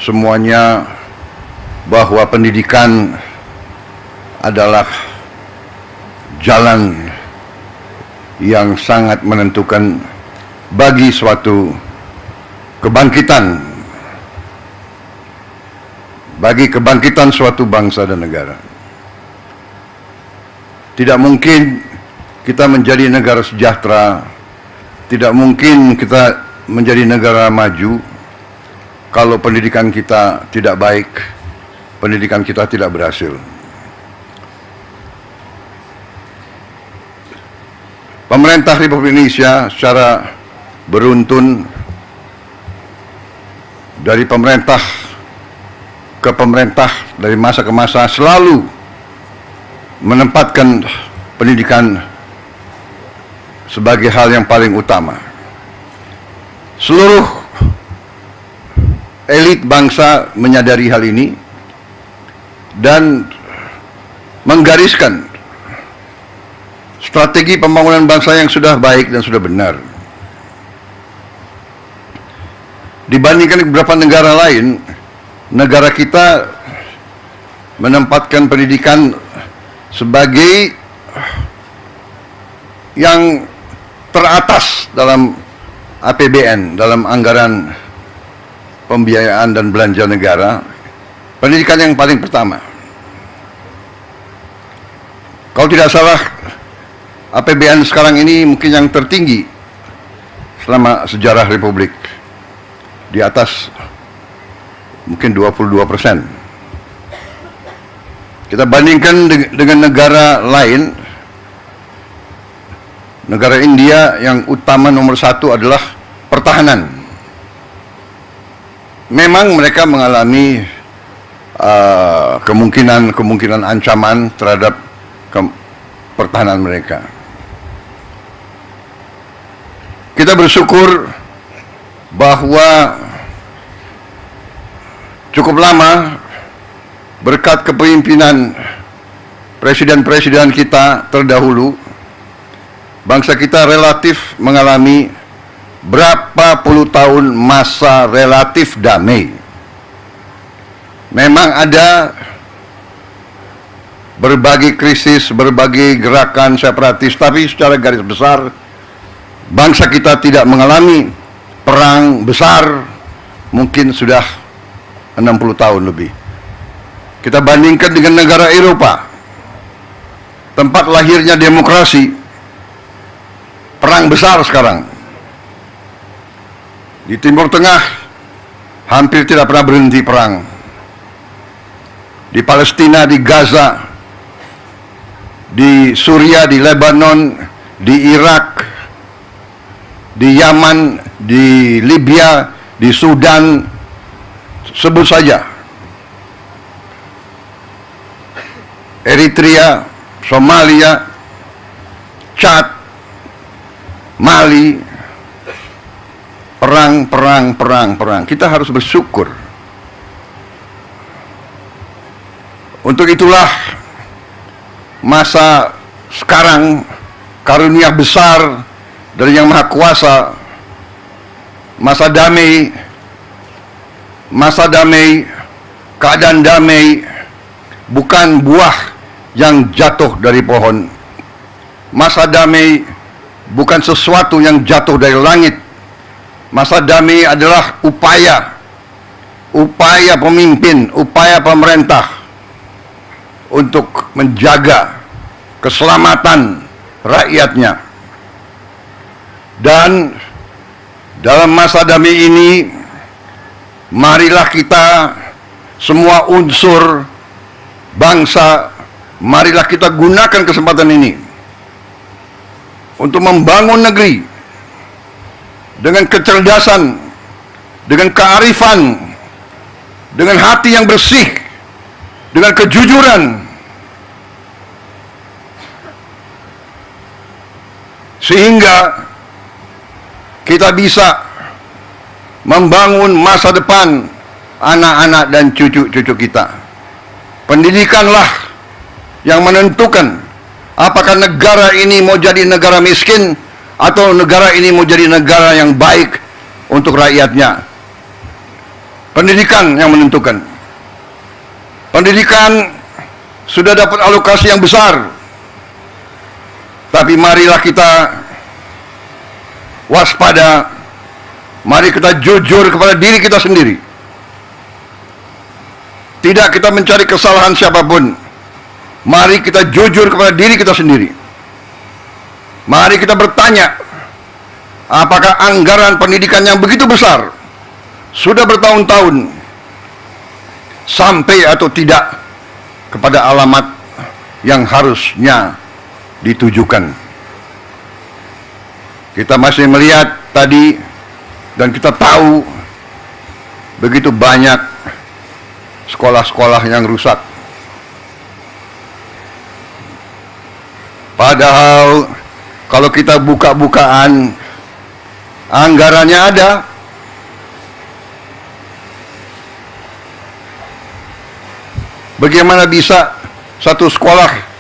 semuanya bahwa pendidikan adalah jalan yang sangat menentukan bagi suatu kebangkitan, bagi kebangkitan suatu bangsa dan negara. Tidak mungkin kita menjadi negara sejahtera, tidak mungkin kita menjadi negara maju kalau pendidikan kita tidak baik, pendidikan kita tidak berhasil. Pemerintah Republik Indonesia secara beruntun dari pemerintah ke pemerintah, dari masa ke masa selalu menempatkan pendidikan sebagai hal yang paling utama. Seluruh elit bangsa menyadari hal ini dan menggariskan strategi pembangunan bangsa yang sudah baik dan sudah benar. Dibandingkan beberapa negara lain, negara kita menempatkan pendidikan sebagai yang teratas dalam APBN, dalam anggaran pembiayaan dan belanja negara. Pendidikan yang paling pertama. Kalau tidak salah, APBN sekarang ini mungkin yang tertinggi selama sejarah Republik, di atas mungkin 22%. Kita bandingkan dengan negara lain. Negara India yang utama nomor satu adalah pertahanan. Memang mereka mengalami kemungkinan ancaman terhadap pertahanan mereka. Kita bersyukur bahwa cukup lama berkat kepemimpinan presiden-presiden kita terdahulu, bangsa kita relatif mengalami berapa puluh tahun masa relatif damai. Memang ada berbagai krisis, berbagai gerakan separatis, tapi secara garis besar bangsa kita tidak mengalami perang besar mungkin sudah 60 tahun lebih. Kita bandingkan dengan negara Eropa, tempat lahirnya demokrasi, perang besar sekarang. Di Timur Tengah hampir tidak pernah berhenti perang. Di Palestina, di Gaza, di Suria, di Lebanon, di Irak, di Yaman, di Libya, di Sudan, sebut saja. Eritrea, Somalia, Chad, Mali, perang. Kita harus bersyukur. Untuk itulah masa sekarang karunia besar dari Yang Maha Kuasa, masa damai, keadaan damai, bukan buah yang jatuh dari pohon. Masa damai bukan sesuatu yang jatuh dari langit. Masa damai adalah upaya pemimpin, upaya pemerintah untuk menjaga keselamatan rakyatnya. Dan dalam masa damai ini, marilah kita semua unsur bangsa, marilah kita gunakan kesempatan ini untuk membangun negeri dengan kecerdasan, dengan kearifan, dengan hati yang bersih, dengan kejujuran, sehingga kita bisa membangun masa depan anak-anak dan cucu-cucu kita. Pendidikanlah yang menentukan apakah negara ini mau jadi negara miskin atau negara ini mau jadi negara yang baik untuk rakyatnya. Pendidikan yang menentukan. Pendidikan sudah dapat alokasi yang besar, tapi marilah kita waspada, mari kita jujur kepada diri kita sendiri. Tidak kita mencari kesalahan siapapun, mari kita jujur kepada diri kita sendiri. Mari kita bertanya, apakah anggaran pendidikan yang begitu besar sudah bertahun-tahun sampai atau tidak kepada alamat yang harusnya ditujukan. Kita masih melihat tadi dan kita tahu begitu banyak sekolah-sekolah yang rusak. Padahal kalau kita buka-bukaan, anggarannya ada. Bagaimana bisa satu sekolah